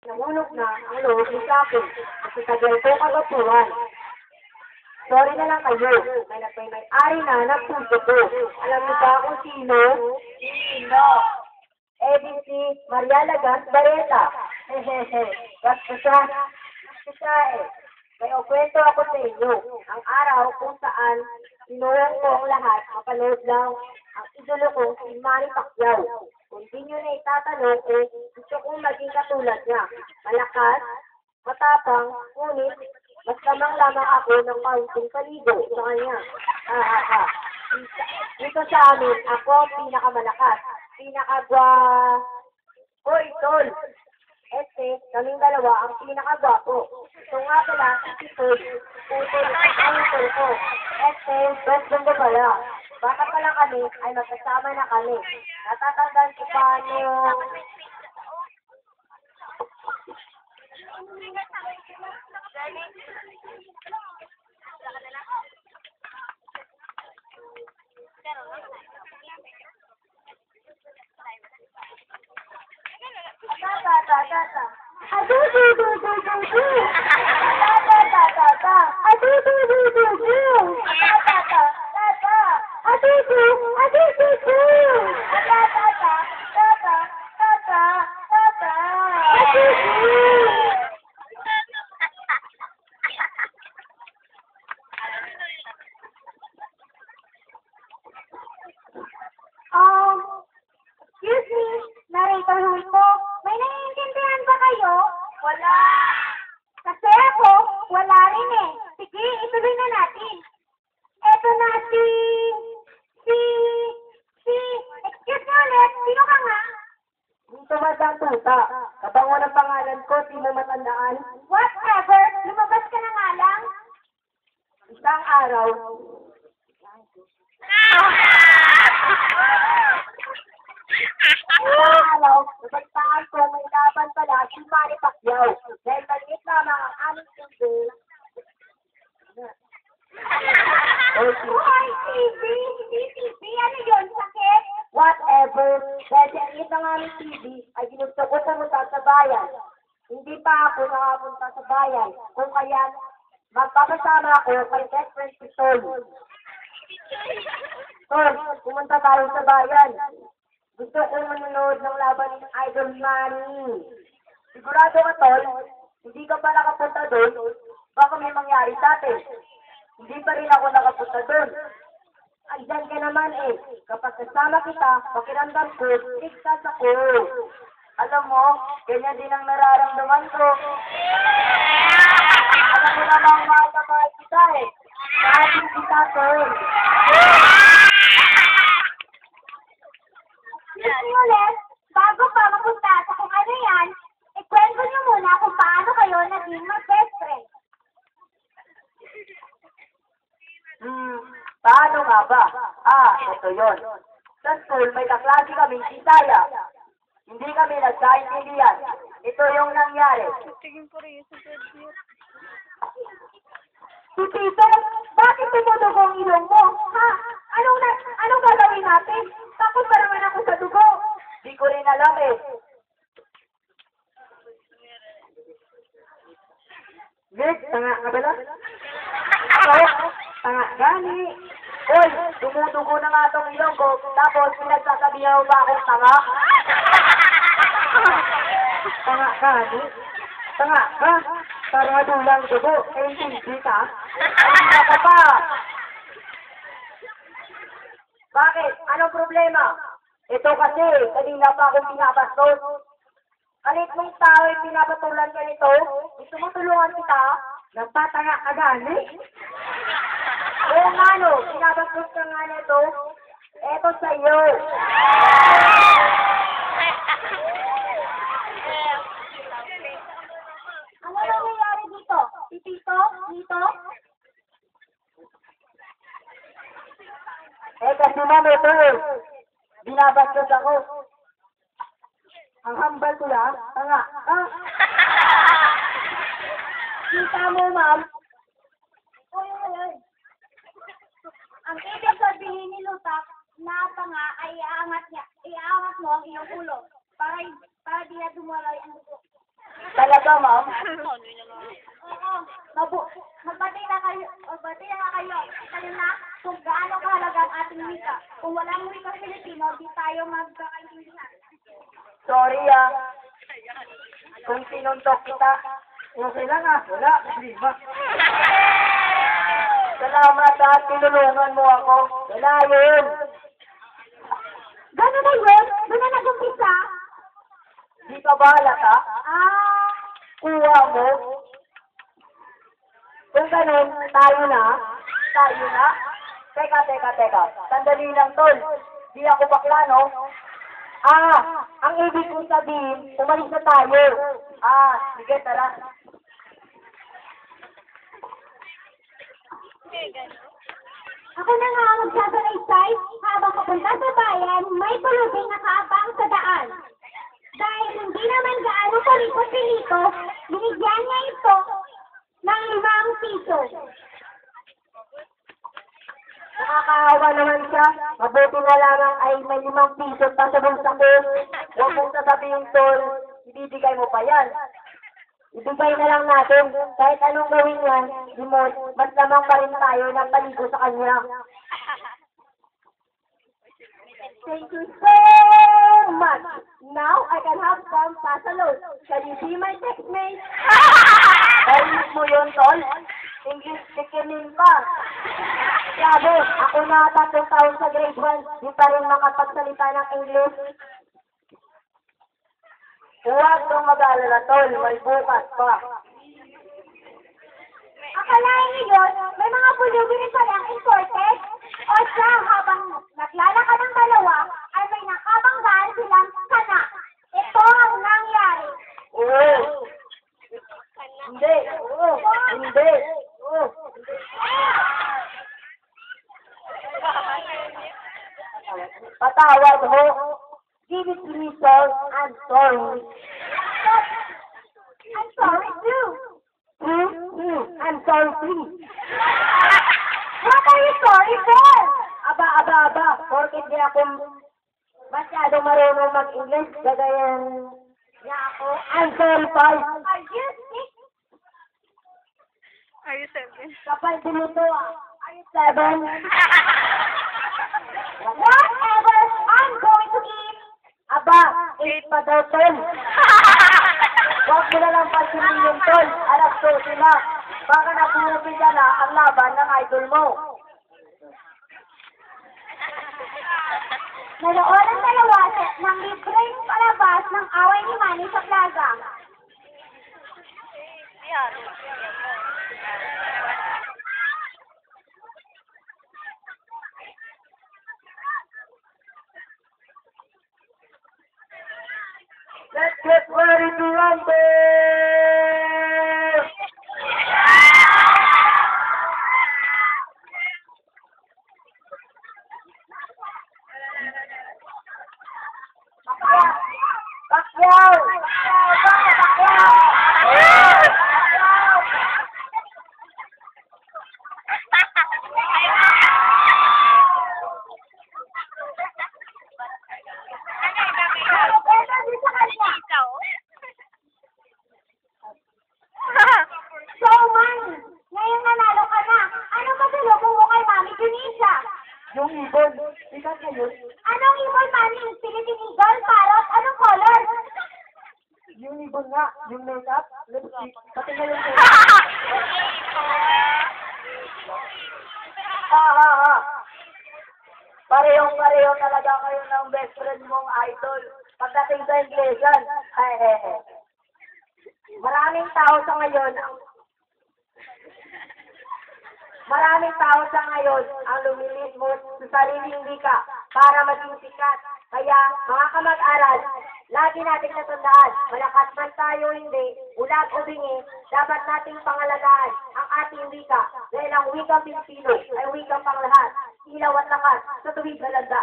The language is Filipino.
Nahulog na ang loob ni Sakin at itagal ko kagapuhan. Sorry na lang kayo, may-ari na ng puso ko. Alam niyo ba kung sino? Sino? ABC Maria Lagas Bareta. Hehehe, basta siya eh. May kwento ako sa inyo. Ang araw kung saan sinulang ko ang lahat, mapanood lang ang idolo kong si Manny Pacquiao. Kung di nyo na itatanong, gusto kong maging katulad niya. Malakas, matapang, ngunit, mas lamang ako ng kaunting paligo sa kanya. Dito sa amin, ako ang pinakamalakas. Hoy, tol! Kaming dalawa ang pinakagwapo. Ito nga pala, si Tol, putol ang tol ko. Best ko pala. Baka pala kami ay magkasama na kami. Natatandaan ko pa excuse me, narrator Hulko, may naiintindihan ba kayo? Wala. Kasi ako, wala rin eh. Sige, ituloy na natin. Eto na excuse me ulit, sino ka nga? Dito madang tuta. Kabango ng pangalan ko, di mo matandaan. Whatever, lumabas ka na nga lang. Isang araw, nagpagtaan ko may laban pala si Manny Pacquiao. Dahil maliit lamang ang aming tubig. Hoy, TV, ano yun? Sakit? Whatever. Dahil sa liit ng aming TV, ay ginusto ko pumunta sa bayan. Hindi pa ako nakapunta sa bayan. Kung kaya, magpapasama ako kay best friend si Tol. Tol, pumunta tayo sa bayan. Gusto kong manonood ng laban ni Idol Manny. Sigurado ka, Tol, hindi ka pa nakapunta doon, baka may mangyari sa atin. Hindi pa rin ako nakapunta doon. Andyan ka naman eh. Kapag kasama kita, pakiramdam ko, ligtas ako. Alam mo, ganyan din ang nararamdaman ko. Alam mo namang mahal na mahal kita eh. Sabi kita, Tol. Ulit, bago pa mapunta sa kung ano yan, ikwento niyo muna kung paano kayo naging mag-best friend. Paano nga ba? Ito yun. Sa school, may kaklase kaming Bisaya. Hindi kami nagkaintindihan. Ito yung nangyari. Si Tito, bakit tumudugo ang ilong mo? Ha? Anong gagawin natin? Takot pa naman ako sa dugo. Di ko rin alam eh. Vic, tanga ka ba lang? Tanga, gani. Hoy, tumudugo na nga itong ilong ko, tapos pinagsasabihan mo ba akong tanga? Tanga, gani. Tanga ka. Parang dulang dugo, hindi ka? Ay, ako pa. Bakit? Anong problema? Ito kasi, kanina pa akong pinapastos. Kalit mong tao ay pinapatulan ka nito, gusto mo tulungan kita? Nagpatanga ka gani? Oo nga no, pinapastos ka nga nito. Eto sa'yo. Ano nangyayari dito? Si Tito? Dito? Kasi ma'am, ito eh. Binabastos ako. Ang hambal ko lang, tanga. Kita mo, ma'am. Oy. Ang ibig sabihin ni Lutak na tanga ay iaangat mo ang iyong ulo para di na dumaloy ang dugo. Talaga, ma'am? Oo. Magbati na kayo. Magbati na kayo. Kayo na kung gaano kahalaga ang ating wika. Kung walang wika Filipino, di tayo magkakaintindihan. Sorry, Kung sinuntok kita, okay lang, Wala, problema. Salamat, tinulungan mo ako. Wala yun. Gano'n na yun? Doon na nag-umpisa? Di ka ba halata? Kuha mo. Kung ganun, tayo na. Tayo na. Teka. Sandali lang, tol. Di ako bakla, no? Ang ibig kong sabihin, umalis na tayo. Sige, tara. Ako na nga ang magsasalaysay habang papunta sa bayan, may tulubing nakaabang sa daan. Dahil hindi naman gaano palikot-pilito, binigyan niya ito ng 5 piso. Nakakaawa naman siya. Mabuti na lamang ay may 5 piso pa sa bulsa ko. Huwag mong sasabihin, tol, ibibigay mo pa yan. Ibigay na lang natin. Kahit anong gawin yan, Dimon, mas lamang pa rin tayo ng paligo sa kanya. Thank you so much. Now I can have some pasalot. Can you see my text mate? Narinig mo yun, tol? English speaking pa. Sabi, ako na 3 taon sa grade 1, di pa rin makapagsalita ng English. Huwag kang mag-alala, tol. May bukas pa. Akalain niyo yun, may mga bulubi rin palang imported. O siya, habang naglalakad ng dalawa, ay may nakabanggaan silang kana. Ito ang nangyari. Oo. Hindi. Oo. Hindi. Oo. Patawad ho. Give it to me, sir. I'm sorry. I'm sorry too. I'm sorry, please. What are you sorry for? Aba. Porkit di ako masyado marunong mag-English, gagayan niya ako. I'm sorry, pal. Are you sick? Are you serving? Kapal dito, Are you 7? Whatever I'm going to eat. Aba, 8 pa daw, tol. Huwag mo na lang pansinin yung tol. Alas 12 na. Baka napumipigyan na ang laban ng idol mo. Naloon ang dalawa ng libreng palabas ng away ni Manny sa plaza. Yan. Let's get ready to rumble! Pacquiao! So, Man, ngayon nanalo ka na. Ano ba salubong mo kay Mami Junisa? Yung ibon, ikat na yun. Anong ibon, Mami? Philippine Eagle, parrot, anong color? Yung ibon nga, yung makeup, lipstick, pati na yung Parehong-pareho talaga kayo ng best friend mong idol. Pagdating sa Inglesan, maraming tao sa ngayon ang lumilit mo sa sariling wika para maging sikat. Kaya, mga kamag-aral, lagi nating natandaan, malakas man tayo hindi, ulag o bingi, dapat nating pangalagaan ang ating wika dahil ang wikang Pilipino ay wikang panglahat, ilaw at lakas sa tuwid na lagda.